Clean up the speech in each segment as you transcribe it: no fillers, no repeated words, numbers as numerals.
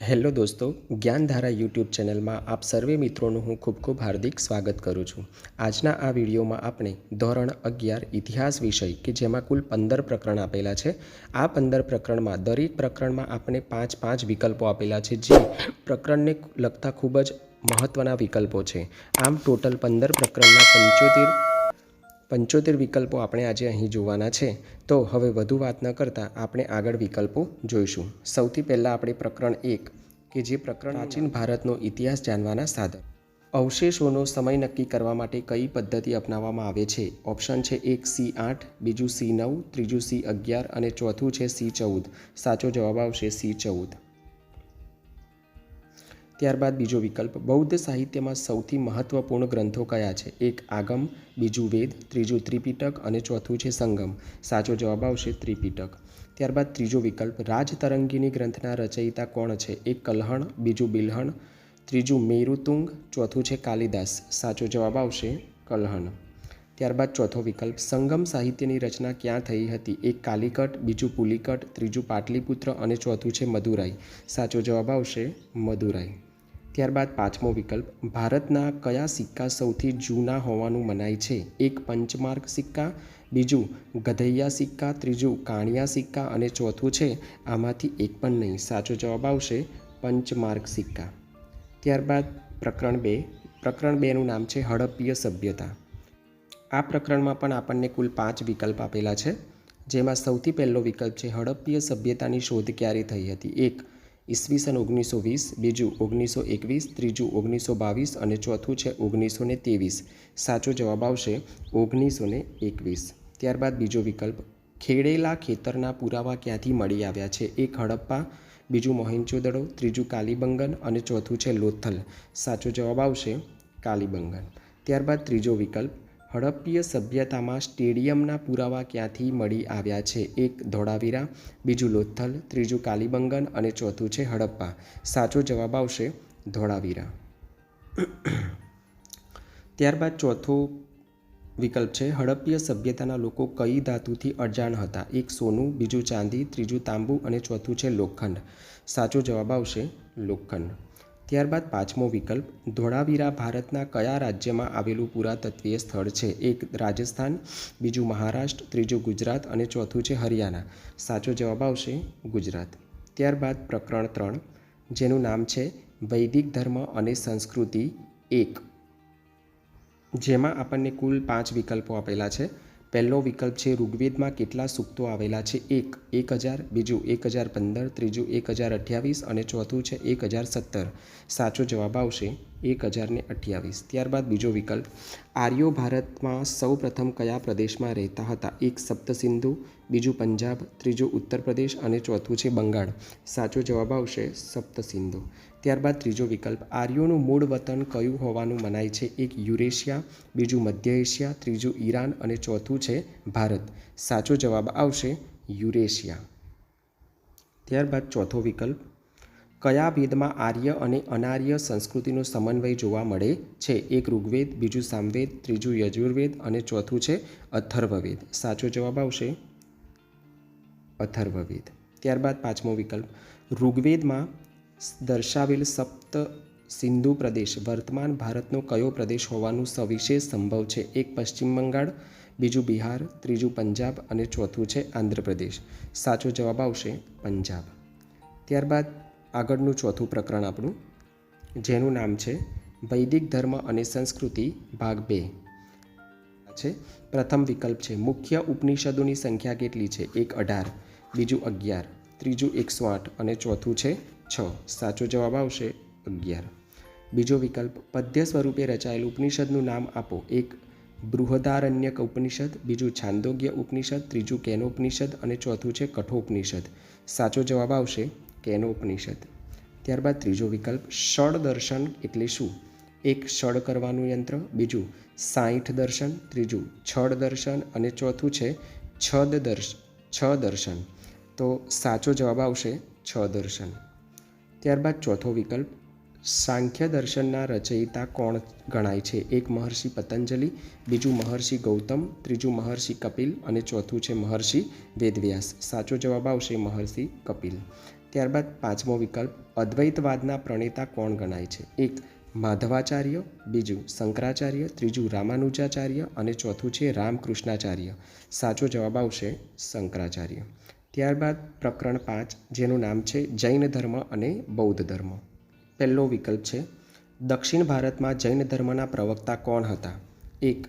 Hello દોસ્તો, જ્ઞાનધારા YouTube ચેનલમાં આપ સર્વે મિત્રોનું હું ખૂબ ખૂબ હાર્દિક સ્વાગત કરું છું. આજના આ વિડીયોમાં આપણે ધોરણ 11 ઇતિહાસ વિષય કે જેમાં કુલ 15 પ્રકરણ આપેલા છે. આ 15 પ્રકરણમાં દરેક પ્રકરણમાં આપણે 5 વિકલ્પો આપેલા છે, જે પ્રકરણને લગતા ખૂબ જ મહત્ત્વના વિકલ્પો છે. આમ ટોટલ 15 પ્રકરણના 75 વિકલ્પો આપણે આજે અહીં જોવાના છે. તો હવે વધુ વાત ન કરતાં આપણે આગળ વિકલ્પો જોઈશું. સૌથી પહેલાં આપણે પ્રકરણ 1 કે જે પ્રકરણ પ્રાચીન ભારતનો ઇતિહાસ જાણવાના સાધન. અવશેષોનો સમય નક્કી કરવા માટે કઈ પદ્ધતિ અપનાવવામાં આવે છે? ઓપ્શન છે 1 C8, બીજું C9, ત્રીજું C11 અને ચોથું છે C14. સાચો જવાબ આવશે C14. ત્યારબાદ બીજો વિકલ્પ, બૌદ્ધ સાહિત્યમાં સૌથી મહત્વપૂર્ણ ગ્રંથો કયા છે? 1 આગમ, બીજું વેદ, ત્રીજું ત્રિપિટક અને ચોથું છે સંગમ. સાચો જવાબ આવશે ત્રિપિટક. ત્યારબાદ ત્રીજો વિકલ્પ, રાજતરંગીની ગ્રંથના રચયિતા કોણ છે? 1 કલ્હણ, બીજું બિલ્હણ, ત્રીજું મેરુતુંગ, ચોથું છે કાલિદાસ. સાચો જવાબ આવશે કલ્હણ. ત્યારબાદ ચોથો વિકલ્પ, સંગમ સાહિત્યની રચના ક્યાં થઈ હતી? 1 કાલિકટ, બીજું પુલિકટ, ત્રીજું પાટલીપુત્ર અને ચોથું છે મદુરાઈ. સાચો જવાબ આવશે મદુરાઈ. ત્યારબાદ પાંચમો વિકલ્પ, ભારતના કયા સિક્કા સૌથી જૂના હોવાનું મનાય છે? 1 પંચમાર્ક સિક્કા, બીજું ગધૈયા સિક્કા, ત્રીજું કાણિયા સિક્કા અને ચોથું છે આમાંથી એક પણ નહીં. સાચો જવાબ આવશે પંચમાર્ક સિક્કા. ત્યારબાદ પ્રકરણ 2. પ્રકરણ 2નું નામ છે હડપ્પીય સભ્યતા. આ પ્રકરણમાં પણ આપણને કુલ 5 વિકલ્પ આપેલા છે, જેમાં સૌથી પહેલો વિકલ્પ છે હડપ્પીય સભ્યતાની શોધ ક્યારે થઈ હતી? 1 ઈસવીસન 1920, બીજું 1921, ત્રીજું 1922 અને ચોથું છે 1923. સાચો જવાબ આવશે 1921. ત્યારબાદ બીજો વિકલ્પ, ખેડેલા ખેતરના પુરાવા ક્યાંથી મળી આવ્યા છે? 1 હડપ્પા, બીજું મોહેંજો-દડો, ત્રીજું કાલીબંગન અને ચોથું છે લોથલ. સાચો જવાબ આવશે કાલીબંગન. ત્યારબાદ ત્રીજો વિકલ્પ, હડપ્પીય સભ્યતામાં સ્ટેડિયમના પુરાવા ક્યાંથી મળી આવ્યા છે? 1 ધોળાવીરા, બીજું લોથલ, ત્રીજું કાલીબંગન અને ચોથું છે હડપ્પા. સાચો જવાબ આવશે ધોળાવીરા. ત્યારબાદ ચોથો વિકલ્પ છે, હડપ્પીય સભ્યતાના લોકો કઈ ધાતુથી અજાણ હતા? 1 સોનું, બીજું ચાંદી, ત્રીજું તાંબુ અને ચોથું છે લોખંડ. સાચો જવાબ આવશે લોખંડ. ત્યારબાદ પાંચમો વિકલ્પ, ધોળાવીરા ભારતના કયા રાજ્યમાં આવેલું પુરાતત્વીય સ્થળ છે? 1 રાજસ્થાન, બીજું મહારાષ્ટ્ર, ત્રીજું ગુજરાત અને ચોથું છે હરિયાણા. સાચો જવાબ આવશે ગુજરાત. ત્યારબાદ પ્રકરણ 3, જેનું નામ છે વૈદિક ધર્મ અને સંસ્કૃતિ 1, જેમાં આપણને કુલ 5 વિકલ્પો આપેલા છે. પહેલો વિકલ્પ છે, ઋગ્વેદમાં કેટલા સૂક્તો આવેલા છે? 1 1000, બીજું 1015, ત્રીજું 1028 અને ચોથું છે 1017. સાચો જવાબ આવશે 1028. ત્યારબાદ બીજો વિકલ્પ, આર્યો ભારતમાં સૌ પ્રથમ કયા પ્રદેશમાં રહેતા હતા? 1 સપ્તસિંધુ, બીજું પંજાબ, ત્રીજું ઉત્તર પ્રદેશ અને ચોથું છે બંગાળ. સાચો જવાબ આવશે સપ્તસિંધુ. ત્યારબાદ ત્રીજો વિકલ્પ, આર્યોનું મૂળ વતન કયું હોવાનું મનાય છે? 1 યુરેશિયા, બીજું મધ્ય એશિયા, ત્રીજું ઈરાન અને ચોથું છે ભારત. સાચો જવાબ આવશે યુરેશિયા. ત્યારબાદ ચોથો વિકલ્પ, કયા વેદમાં આર્ય અને અનાર્ય સંસ્કૃતિનો સમન્વય જોવા મળે છે? 1 ઋગ્વેદ, બીજું સામવેદ, ત્રીજું યજુર્વેદ અને ચોથું છે અથર્વવેદ. સાચો જવાબ આવશે અથર્વવેદ. ત્યારબાદ પાંચમો વિકલ્પ, ઋગ્વેદમાં દર્શાવેલ સપ્ત સિંધુ પ્રદેશ વર્તમાન ભારતનો કયો પ્રદેશ હોવાનું સવિશેષ સંભવ છે? 1 પશ્ચિમ બંગાળ, બીજું બિહાર, ત્રીજું પંજાબ અને ચોથું છે આંધ્રપ્રદેશ. સાચો જવાબ આવશે પંજાબ. ત્યારબાદ આગળનું ચોથું પ્રકરણ આપણું, જેનું નામ છે વૈદિક ધર્મ અને સંસ્કૃતિ ભાગ 2 છે. પ્રથમ વિકલ્પ છે, મુખ્ય ઉપનિષદોની સંખ્યા કેટલી છે? 1 18, બીજું 11, ત્રીજું 108 અને ચોથું છે 6. સાચો જવાબ આવશે 11. બીજો વિકલ્પ, પદ્ય સ્વરૂપે રચાયેલ ઉપનિષદનું નામ આપો. 1 બૃહદારણ્યક ઉપનિષદ, બીજું છાંદોગ્ય ઉપનિષદ, ત્રીજું કેનોપનિષદ અને ચોથું છે કઠોપનિષદ. સાચો જવાબ આવશે કેનોપનિષદ. ત્યારબાદ ત્રીજો વિકલ્પ, ષડ દર્શન એટલે શું? 1 ષડ કરવાનું યંત્ર, બીજું 60 દર્શન, ત્રીજું છડ દર્શન અને ચોથું છે છ દર્શન. તો સાચો જવાબ આવશે છ દર્શન. ત્યારબાદ ચોથો વિકલ્પ, સાંખ્ય દર્શનના રચયિતા કોણ ગણાય છે? 1 મહર્ષિ પતંજલિ, બીજું મહર્ષિ ગૌતમ, ત્રીજું મહર્ષિ કપિલ અને ચોથું છે મહર્ષિ વેદવ્યાસ. સાચો જવાબ આવશે મહર્ષિ કપિલ. ત્યારબાદ પાંચમો વિકલ્પ અદ્વૈતવાદના પ્રણેતા કોણ ગણાય છે? એક માધવાચાર્ય, બીજું શંકરાચાર્ય, ત્રીજું રામાનુજાચાર્ય અને ચોથું છે રામકૃષ્ણાચાર્ય. સાચો જવાબ આવશે શંકરાચાર્ય. ત્યારબાદ પ્રકરણ 5 જેનું નામ છે જૈન ધર્મ અને બૌદ્ધ ધર્મ. પહેલો વિકલ્પ છે દક્ષિણ ભારતમાં જૈન ધર્મના પ્રવક્તા કોણ હતા? એક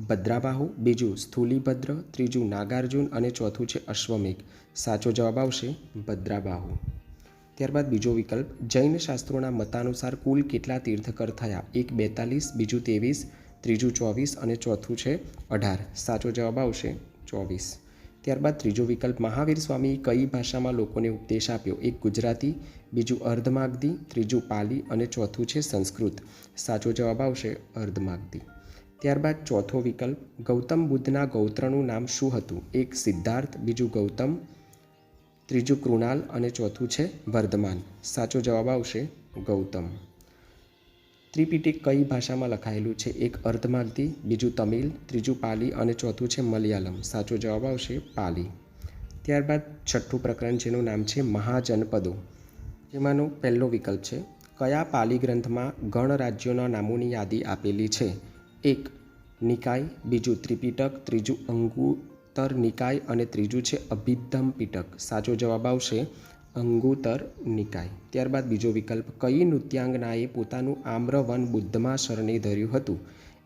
ભદ્રાબાહુ, બીજું સ્થૂલીભદ્ર, ત્રીજું નાગાર્જુન અને ચોથું છે અશ્વમેઘ. સાચો જવાબ આવશે ભદ્રાબાહુ. ત્યારબાદ બીજો વિકલ્પ જૈન શાસ્ત્રોના મતાનુસાર કુલ કેટલા તીર્થકર થયા? એક 42, બીજું 23, ત્રીજું 24 અને ચોથું છે 18. સાચો જવાબ આવશે 24. ત્યારબાદ ત્રીજો વિકલ્પ મહાવીર સ્વામી કઈ ભાષામાં લોકોને ઉપદેશ આપ્યો? એક ગુજરાતી, બીજું અર્ધમાગધી, ત્રીજું પાલી અને ચોથું છે સંસ્કૃત. સાચો જવાબ આવશે અર્ધમાગધી. ત્યારબાદ ચોથો વિકલ્પ ગૌતમ બુદ્ધના ગૌત્રનું નામ શું હતું? એક સિદ્ધાર્થ, બીજું ગૌતમ, ત્રીજું કૃણાલ અને ચોથું છે વર્ધમાન. સાચો જવાબ આવશે ગૌતમ. ત્રિપિટક કઈ ભાષામાં લખાયેલું છે? એક અર્ધમાગધી, બીજું તમિલ, ત્રીજું પાલી અને ચોથું છે મલયાલમ. સાચો જવાબ આવશે પાલી. ત્યારબાદ છઠ્ઠું પ્રકરણ જેનું નામ છે મહાજનપદો, જેમાંનો પહેલો વિકલ્પ છે કયા પાલી ગ્રંથમાં ગણરાજ્યોના નામોની યાદી આપેલી છે? એક નિકાય, બીજું ત્રિપિટક, ત્રીજું અંગુત્તર નિકાય અને ત્રીજું છે અભિધમ્મ પિટક. સાચો જવાબ આવશે અંગુત્તર નિકાય. ત્યારબાદ બીજો વિકલ્પ કઈ નૃત્યાંગનાએ પોતાનું આમ્રવન બુદ્ધમાં શરણે ધર્યું હતું?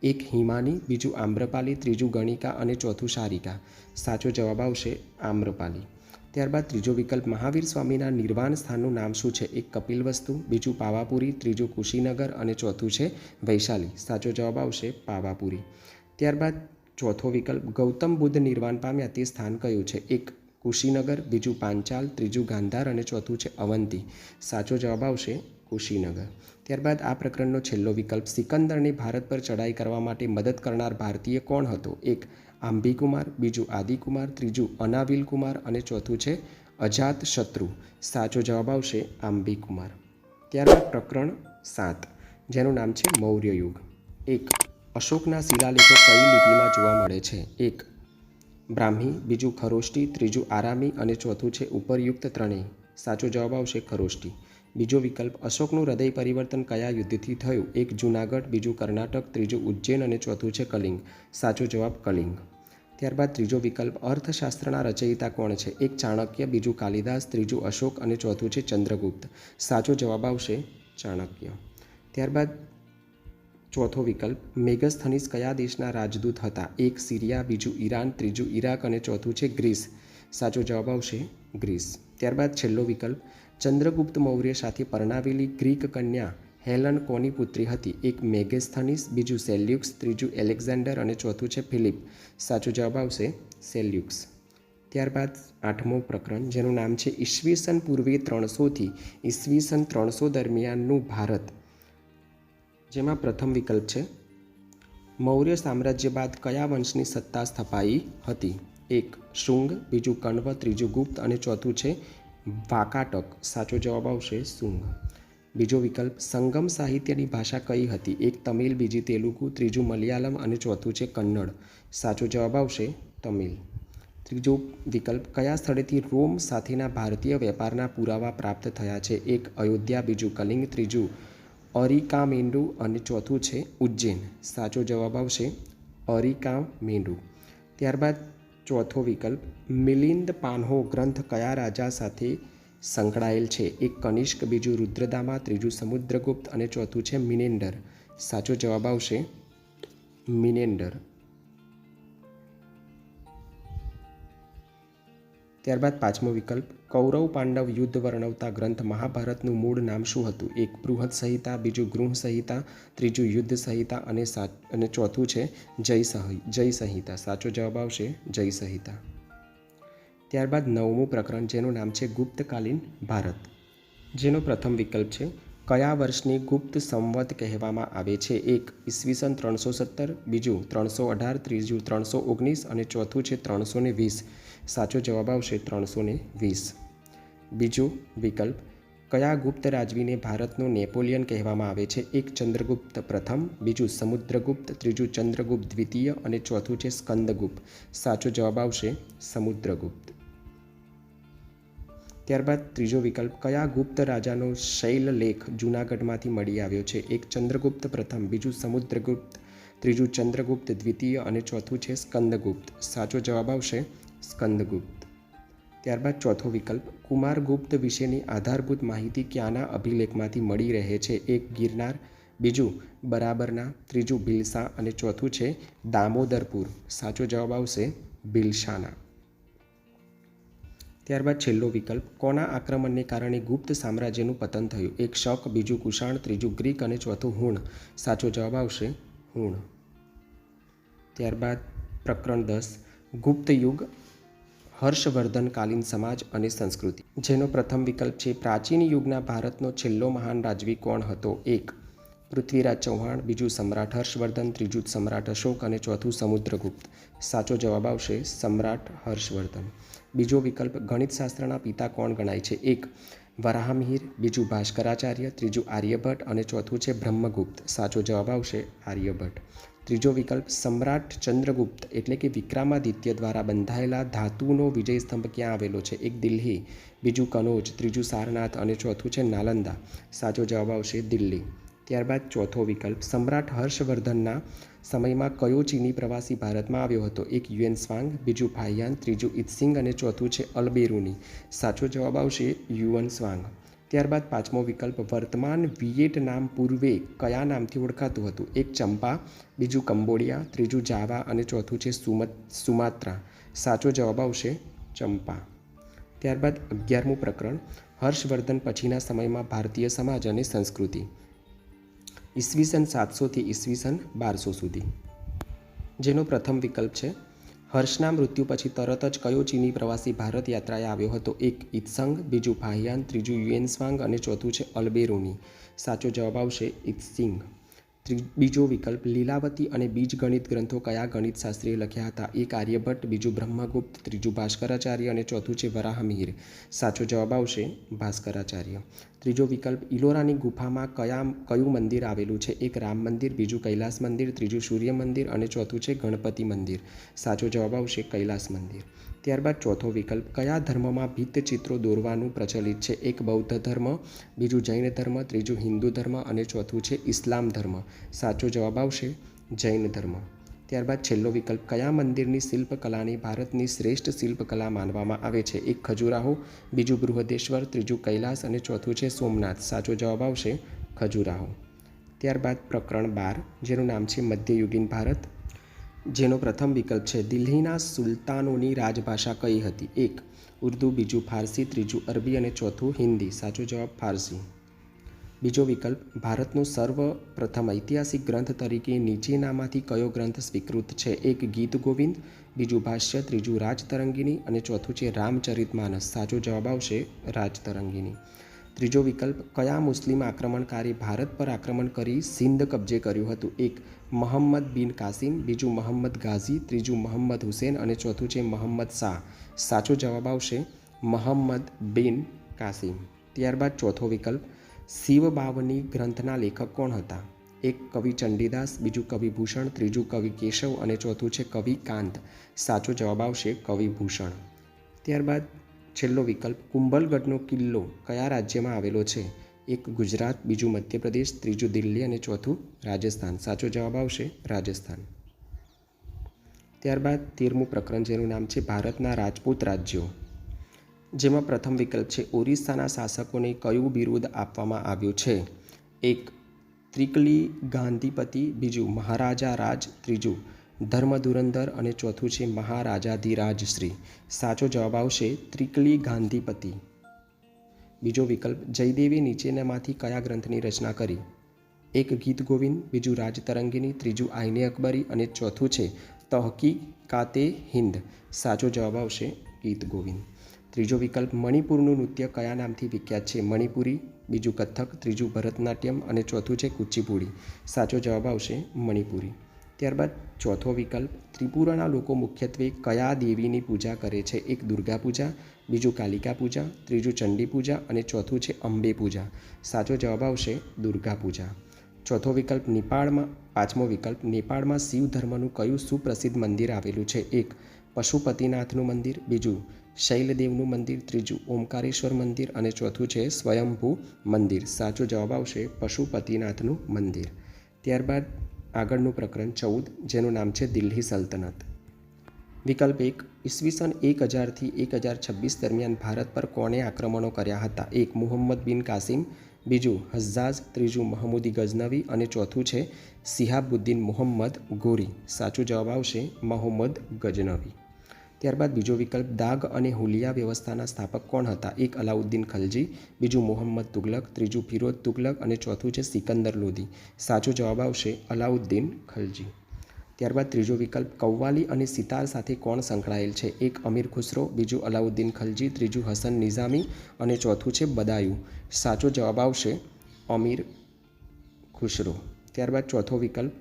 એક હિમાની, બીજું આમ્રપાલી, ત્રીજું ગણિકા અને ચોથું શારિકા. સાચો જવાબ આવશે આમ્રપાલી. ત્યારબાદ ત્રીજો વિકલ્પ મહાવીર સ્વામીના નિર્વાણ સ્થાનનું નામ શું છે? એક કપિલવસ્તુ, બીજું પાવાપુરી, ત્રીજું કુશીનગર અને ચોથું છે વૈશાલી. સાચો જવાબ આવશે પાવાપુરી. ત્યારબાદ ચોથો વિકલ્પ ગૌતમ બુદ્ધ નિર્વાણ પામ્યા તે સ્થાન કયું છે? એક કુશીનગર, બીજું પાંચાલ, ત્રીજું ગાંધાર અને ચોથું છે અવંતી. સાચો જવાબ આવશે કુશીનગર. ત્યારબાદ આ પ્રકરણનો છેલ્લો વિકલ્પ સિકંદરને ભારત પર ચડાઈ કરવા માટે મદદ કરનાર ભારતીય કોણ હતો? એક આંબીકુમાર, બીજું આદિકુમાર, ત્રીજું અનાવિલકુમાર અને ચોથું છે અજાતશત્રુ. સાચો જવાબ આવશે આંબીકુમાર. ત્યારબાદ પ્રકરણ 7 જેનું નામ છે મૌર્ય યુગ. એક અશોકના શિલાલેખો કઈ લિપિમાં જોવા મળે છે? એક બ્રાહ્મી, બીજું ખરોષ્ટી, ત્રીજું આરામી અને ચોથું છે ઉપરયુક્ત ત્રણેય. સાચો જવાબ આવશે ખરોષ્ટી. બીજો વિકલ્પ અશોકનું હૃદય પરિવર્તન કયા યુદ્ધથી થયું? એક જૂનાગઢ, બીજું કર્ણાટક, ત્રીજું ઉજ્જૈન અને ચોથું છે કલિંગ. સાચો જવાબ કલિંગ. ત્યારબાદ ત્રીજો વિકલ્પ અર્થશાસ્ત્રના રચયિતા કોણ છે? એક ચાણક્ય, બીજું કાલિદાસ, ત્રીજું અશોક અને ચોથું છે ચંદ્રગુપ્ત. સાચો જવાબ આવશે ચાણક્ય. ત્યારબાદ ચોથો વિકલ્પ મેગસ્થનીસ કયા દેશના રાજદૂત હતા? એક સિરિયા, બીજું ઈરાન, ત્રીજું ઈરાક અને ચોથું છે ગ્રીસ. સાચો જવાબ આવશે ગ્રીસ. ત્યારબાદ છેલ્લો વિકલ્પ ચંદ્રગુપ્ત મૌર્ય સાથે પરણાવેલી ગ્રીક કન્યા હેલન કોની પુત્રી હતી? એક મેગસ્થનીસ, બીજું સેલ્યુક્સ, ત્રીજું એલેક્ઝાન્ડર અને ચોથું છે ફિલિપ. સાચો જવાબ આવશે સેલ્યુક્સ. ત્યારબાદ આઠમું પ્રકરણ જેનું નામ છે ઈસવીસન પૂર્વે 300થી ઈસવીસન 300 દરમિયાનનું ભારત, જેમાં પ્રથમ વિકલ્પ છે મૌર્ય સામ્રાજ્ય બાદ કયા વંશની સત્તા સ્થપાઈ હતી? એક શુંગ, બીજું કણ્વ, ત્રીજું ગુપ્ત અને ચોથું છે વાકાટક. સાચો જવાબ આવશે શુંગ. બીજો વિકલ્પ સંગમ સાહિત્યની ભાષા કઈ હતી? એક તમિલ, બીજી તેલુગુ, ત્રીજું મલયાલમ અને ચોથું છે કન્નડ. સાચો જવાબ આવશે તમિલ. ત્રીજો વિકલ્પ કયા સ્થળેથી રોમ સાથેના ભારતીય વેપારના પુરાવા પ્રાપ્ત થયા છે? એક અયોધ્યા, બીજું કલિંગ, ત્રીજું અરિકામેન્ડુ અને ચોથું છે ઉજ્જૈન. સાચો જવાબ આવશે અરિકામેન્ડુ. ત્યારબાદ ચોથો વિકલ્પ મિલિંદ પાન્હો ગ્રંથ કયા રાજા સાથે સંકળાયેલ છે? એક કનિષ્ક, બીજું રુદ્રદામા, ત્રીજું સમુદ્રગુપ્ત અને ચોથું છે મિનેન્ડર. સાચો જવાબ આવશે મિનેન્ડર. ત્યારબાદ પાંચમો વિકલ્પ કૌરવ પાંડવ યુદ્ધ વર્ણવતા ગ્રંથ મહાભારતનું મૂળ નામ શું હતું? એક બૃહદ સંહિતા, બીજું ગૃહ સંહિતા, ત્રીજું યુદ્ધ સંહિતા અને ચોથું છે જય સંહિતા. સાચો જવાબ આવશે જય સંહિતા. ત્યારબાદ નવમું પ્રકરણ જેનું નામ છે ગુપ્તકાલીન ભારત, જેનો પ્રથમ વિકલ્પ છે કયા વર્ષને ગુપ્ત સંવત કહેવામાં આવે છે? એક ઈસવીસન 317, બીજું 318, ત્રીજું 319 અને ચોથું છે 320. સાચો જવાબ આવશે 320. બીજો વિકલ્પ કયા ગુપ્ત રાજવીને ભારતનો નેપોલિયન કહેવામાં આવે છે? એક ચંદ્રગુપ્ત પ્રથમ, બીજું સમુદ્રગુપ્ત, ત્રીજું ચંદ્રગુપ્ત દ્વિતીય અને ચોથું છે સ્કંદગુપ્ત. સાચો જવાબ આવશે સમુદ્રગુપ્ત. ત્યારબાદ ત્રીજો વિકલ્પ કયા ગુપ્ત રાજાનો શૈલલેખ જૂનાગઢમાંથી મળી આવ્યો છે? એક ચંદ્રગુપ્ત પ્રથમ, બીજું સમુદ્રગુપ્ત, ત્રીજું ચંદ્રગુપ્ત દ્વિતીય અને ચોથું છે સ્કંદગુપ્ત. સાચો જવાબ આવશે સ્કંદગુપ્ત. ત્યારબાદ ચોથો વિકલ્પ કુમારગુપ્ત વિશેની આધારભૂત માહિતી ક્યાંના અભિલેખમાંથી મળી રહે છે? એક ગિરનાર, બીજું બરાબરના, ત્રીજું ભિલસા અને ચોથું છે દામોદરપુર. સાચો જવાબ આવશે ભિલસાના. ત્યારબાદ છેલ્લો વિકલ્પ કોના આક્રમણને કારણે ગુપ્ત સામ્રાજ્યનું પતન થયું? એક શક, બીજું કુષાણ, ત્રીજું ગ્રીક અને ચોથું હુણ. સાચો જવાબ આવશે હુણ. ત્યારબાદ પ્રકરણ 10 ગુપ્ત યુગ હર્ષવર્ધનકાલીન સમાજ અને સંસ્કૃતિ, જેનો પ્રથમ વિકલ્પ છે પ્રાચીન યુગના ભારતનો છેલ્લો મહાન રાજવી કોણ હતો? એક પૃથ્વીરાજ ચૌહાણ, બીજું સમ્રાટ હર્ષવર્ધન, ત્રીજું સમ્રાટ અશોક અને ચોથું સમુદ્રગુપ્ત. સાચો જવાબ આવશે સમ્રાટ હર્ષવર્ધન. બીજો વિકલ્પ ગણિતશાસ્ત્રના પિતા કોણ ગણાય છે? એક વરાહમિહિર, બીજું ભાસ્કરાચાર્ય, ત્રીજું આર્યભટ્ટ અને ચોથું છે બ્રહ્મગુપ્ત. સાચો જવાબ આવશે આર્યભટ્ટ. ત્રીજો વિકલ્પ સમ્રાટ ચંદ્રગુપ્ત એટલે કે વિક્રમાદિત્ય દ્વારા બંધાયેલા ધાતુનો વિજય સ્તંભ ક્યાં આવેલો છે? એક દિલ્હી, બીજું કનોજ, ત્રીજું સારનાથ અને ચોથું છે નાલંદા. સાચો જવાબ આવશે દિલ્હી. ત્યારબાદ ચોથો વિકલ્પ સમ્રાટ હર્ષવર્ધનના સમયમાં કયો ચીની પ્રવાસી ભારતમાં આવ્યો હતો? એક યુએન સ્વાંગ, બીજું ફાહિયાન, ત્રીજું ઇત્સિંગ અને ચોથું છે અલબેરુની. સાચો જવાબ આવશે યુએન સ્વાંગ. ત્યારબાદ પાંચમો વિકલ્પ વર્તમાન વિયેટનામ પૂર્વે કયા નામથી ઓળખાતું હતું? એક ચંપા, બીજું કંબોડિયા, ત્રીજું જાવા અને ચોથું છે સુમાત્રા. સાચો જવાબ આવશે ચંપા. ત્યારબાદ 11મું પ્રકરણ હર્ષવર્ધન પછીના સમયમાં ભારતીય સમાજ અને સંસ્કૃતિ, ઈસવીસન 700થી ઈસવીસન 1200 સુધી, જેનો પ્રથમ વિકલ્પ છે હર્ષના મૃત્યુ પછી તરત જ કયો ચીની પ્રવાસી ભારત યાત્રાએ આવ્યો હતો? એક ઇત્સંગ, બીજું ફાહિયાન, ત્રીજું યુએન સ્વાંગ અને ચોથું છે અલબેરુની. સાચો જવાબ આવશે ઇત્સિંગ. બીજો વિકલ્પ લીલાવતી અને બીજગણિત ગ્રંથો કયા ગણિતશાસ્ત્રીએ લખ્યા હતા? એક આર્યભટ્ટ, બીજું બ્રહ્મગુપ્ત, ત્રીજું ભાસ્કરાચાર્ય અને ચોથું છે વરાહમિહિર. સાચો જવાબ આવશે ભાસ્કરાચાર્ય. ત્રીજો વિકલ્પ ઇલોરાની ગુફામાં કયું મંદિર આવેલું છે? એક રામ મંદિર, બીજું કૈલાસ મંદિર, ત્રીજું સૂર્ય મંદિર અને ચોથું છે ગણપતિ મંદિર. સાચો જવાબ આવશે કૈલાસ મંદિર. ત્યારબાદ ચોથો વિકલ્પ કયા ધર્મમાં ભિત્તચિત્રો દોરવાનું પ્રચલિત છે? એક બૌદ્ધ ધર્મ, બીજું જૈન ધર્મ, ત્રીજું હિન્દુ ધર્મ અને ચોથું છે ઇસ્લામ ધર્મ. સાચો જવાબ આવશે જૈન ધર્મ. ત્યારબાદ છેલ્લો વિકલ્પ કયા મંદિરની શિલ્પકલાની ભારતની શ્રેષ્ઠ શિલ્પકલા માનવામાં આવે છે? એક ખજુરાહો, બીજું બૃહદેશ્વર, ત્રીજું કૈલાસ અને ચોથું છે સોમનાથ. સાચો જવાબ આવશે ખજુરાહો. ત્યારબાદ પ્રકરણ 12 જેનું નામ છે મધ્યયુગીન ભારત, જેનો પ્રથમ વિકલ્પ છે દિલ્હીના સુલતાનોની રાજભાષા કઈ હતી? એક ઉર્દૂ, બીજું ફારસી, ત્રીજું અરબી અને ચોથું હિન્દી. સાચો જવાબ ફારસી. બીજો વિકલ્પ ભારતનો સર્વપ્રથમ ઐતિહાસિક ગ્રંથ તરીકે નીચેનામાંથી કયો ગ્રંથ સ્વીકૃત છે? એક ગીત ગોવિંદ, બીજું ભાષ્ય, ત્રીજું રાજતરંગિણી અને ચોથું છે રામચરિતમાનસ. સાચો જવાબ આવશે રાજતરંગિણી. ત્રીજો વિકલ્પ કયા મુસ્લિમ આક્રમણકારી ભારત પર આક્રમણ કરી સિંધ કબજે કર્યું હતું? એક મોહમ્મદ બિન કાસિમ, બીજું મોહમ્મદ ગાઝી, ત્રીજું મોહમ્મદ હુસેન અને ચોથું છે મોહમ્મદ શાહ. સાચો જવાબ આવશે મોહમ્મદ બિન કાસિમ. ત્યારબાદ ચોથો વિકલ્પ શિવબાવની ગ્રંથના લેખક કોણ હતા? એક કવિ ચંડીદાસ, બીજું કવિ ભૂષણ, ત્રીજું કવિ કેશવ અને ચોથું છે કવિ કાંત. સાચો જવાબ આવશે કવિ ભૂષણ. ત્યારબાદ છેલ્લો વિકલ્પ કુંભલગઢનો કિલ્લો કયા રાજ્યમાં આવેલો છે? એક ગુજરાત, બીજું મધ્યપ્રદેશ, ત્રીજું દિલ્હી અને ચોથું રાજસ્થાન. સાચો જવાબ આવશે રાજસ્થાન. ત્યારબાદ 13મું પ્રકરણ જેનું નામ છે ભારતના રાજપૂત રાજ્યો, જેમાં પ્રથમ વિકલ્પ છે ઓરિસ્સાના શાસકોને કયું બિરુદ આપવામાં આવ્યું છે? એક ત્રિકલી ગાંધીપતિ, બીજું મહારાજા રાજ, ત્રીજું ધર્મધુરંધર અને ચોથું છે મહારાજાધિરાજશ્રી. સાચો જવાબ આવશે ત્રિકલી ગાંધીપતિ. બીજો વિકલ્પ જયદેવે નીચેનામાંથી કયા ગ્રંથની રચના કરી? એક ગીત ગોવિંદ, બીજું રાજતરંગિણી, ત્રીજું આઈને અકબરી અને ચોથું છે તહકીકાતે હિન્દ. સાચો જવાબ આવશે ગીત ગોવિંદ. ત્રીજો વિકલ્પ મણિપુરનું નૃત્ય કયા નામથી વિખ્યાત છે? મણિપુરી, બીજું કથક, ત્રીજું ભરતનાટ્યમ અને ચોથું છે કુચીપુડી. સાચો જવાબ આવશે મણિપુરી. ત્યારબાદ ચોથો વિકલ્પ ત્રિપુરાના લોકો મુખ્યત્વે કયા દેવીની પૂજા કરે છે? એક દુર્ગા પૂજા, બીજું કાલિકા પૂજા, ત્રીજું ચંડી પૂજા અને ચોથું છે અંબે પૂજા. સાચો જવાબ આવશે દુર્ગા પૂજા. ચોથો વિકલ્પ પાંચમો વિકલ્પ નેપાળમાં શિવ ધર્મનું કયું સુપ્રસિદ્ધ મંદિર આવેલું છે? એક પશુપતિનાથનું મંદિર, બીજું શૈલદેવનું મંદિર, ત્રીજું ઓમકારેશ્વર મંદિર અને ચોથું છે સ્વયંભૂ મંદિર. સાચો જવાબ આવશે પશુપતિનાથનું મંદિર. ત્યારબાદ આગળનું પ્રકરણ 14, જેનું નામ છે દિલ્હી સલ્તનત. વિકલ્પ 1, ઈસવીસન 1000થી 1026 દરમિયાન ભારત પર કોણે આક્રમણો કર્યા હતા? 1. મુહમ્મદ બિન કાસિમ, બીજું હજ્જાજ, ત્રીજું મહમૂદી ગઝનવી અને ચોથું છે સિહાબુદ્દીન મુહમ્મદ ગોરી. સાચો જવાબ આવશે મહમૂદ ગઝનવી. ત્યારબાદ બીજો વિકલ્પ, દાગ અને હુલિયા વ્યવસ્થાના સ્થાપક કોણ હતા? 1. અલાઉદ્દીન ખલજી, બીજું મુહમ્મદ તુગલક, ત્રીજું ફિરોઝ તુગલક અને ચોથું છે સિકંદર લોધી. સાચો જવાબ આવશે અલાઉદ્દીન ખલજી. ત્યારબાદ ત્રીજો વિકલ્પ, કવ્વાલી અને સિતાર સાથે કોણ સંકળાયેલ છે? 1. અમીર ખુસરો, બીજું અલાઉદ્દીન ખલજી, ત્રીજું હસન નિઝામી અને ચોથું છે બદાયુ. સાચો જવાબ આવશે અમીર ખુસરો. ત્યારબાદ ચોથો વિકલ્પ,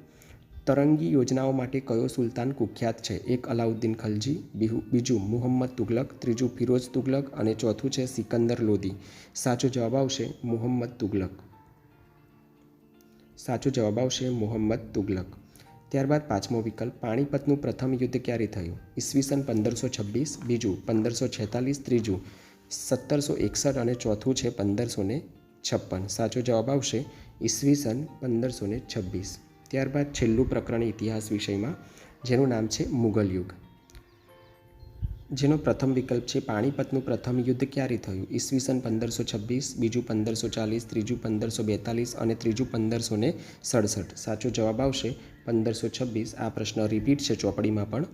તરંગી યોજનાઓ માટે કયો સુલતાન કુખ્યાત છે? 1. અલાઉદ્દીન ખલજી, બીજું મુહમ્મદ તુગલક, ત્રીજું ફિરોઝ તુગલક અને ચોથું છે સિકંદર લોધી. સાચો જવાબ આવશે મુહમ્મદ તુગલક. સાચો જવાબ આવશે મુહમ્મદ તુગલક. ત્યારબાદ પાંચમો વિકલ્પ, પાણીપતનું પ્રથમ યુદ્ધ ક્યારે થયું? ઈસવીસન 1526, બીજું 1546, ત્રીજું 1761 અને ચોથું છે 1556. સાચો જવાબ આવશે ઈસવીસન 1526. ત્યારબાદ છેલ્લું પ્રકરણ ઇતિહાસ વિષયમાં, જેનું નામ છે મુગલ યુગ. જેનો પ્રથમ વિકલ્પ છે પાણીપતનું પ્રથમ યુદ્ધ ક્યારે થયું? ઈસવીસન 1526, બીજું 1540, ત્રીજું 1542 અને ત્રીજું 1567. સાચો જવાબ આવશે 1526. આ પ્રશ્ન રિપીટ છે ચોપડીમાં પણ.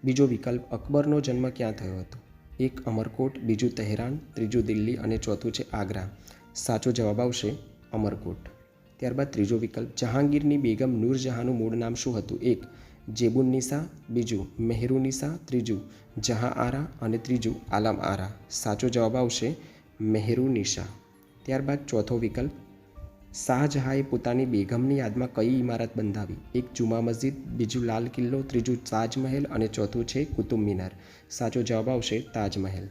બીજો વિકલ્પ, અકબરનો જન્મ ક્યાં થયો હતો? 1. અમરકોટ, બીજું તહેરાન, ત્રીજું દિલ્હી અને ચોથું છે આગ્રા. સાચો જવાબ આવશે અમરકોટ. ત્યારબાદ ત્રીજો વિકલ્પ, જહાંગીરની બેગમ નૂરજહાંનું મૂળ નામ શું હતું? 1. જેબુન્નિસા, બીજું મેહરુનિસા, ત્રીજું જહાં આરા અને ત્રીજું આલમ આરા. સાચો જવાબ આવશે મેહરુનિસા. ત્યારબાદ ચોથો વિકલ્પ, શાહજહાંએ પોતાની બેગમની યાદમાં કઈ ઇમારત બંધાવી? 1. જુમા મસ્જિદ, બીજું લાલ કિલ્લો, ત્રીજું તાજમહેલ અને ચોથું છે કુતુબ મિનાર. સાચો જવાબ આવશે તાજમહેલ.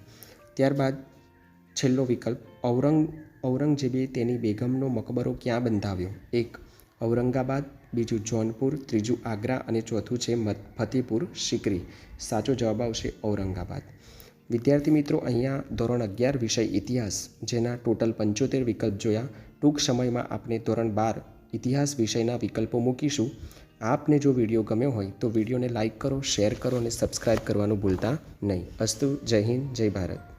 ત્યારબાદ છેલ્લો વિકલ્પ, ઔરંગઝેબે તેની બેગમનો મકબરો ક્યાં બંધાવ્યો? 1. ઔરંગાબાદ, બીજું જોનપુર, ત્રીજું આગ્રા અને ચોથું છે ફતેપુર સિકરી. સાચો જવાબ આવશે ઔરંગાબાદ. વિદ્યાર્થી મિત્રો, અહીંયા ધોરણ 11 વિષય ઇતિહાસ, જેના ટોટલ 75 વિકલ્પ જોયા. ટૂંક સમયમાં આપણે ધોરણ 12 ઇતિહાસ વિષયના વિકલ્પો મૂકીશું. આપને જો વિડીયો ગમ્યો હોય તો વિડીયોને લાઇક કરો, શેર કરો અને સબસ્ક્રાઈબ કરવાનું ભૂલતા નહીં. અસ્તુ. જય હિન્દ, જય ભારત.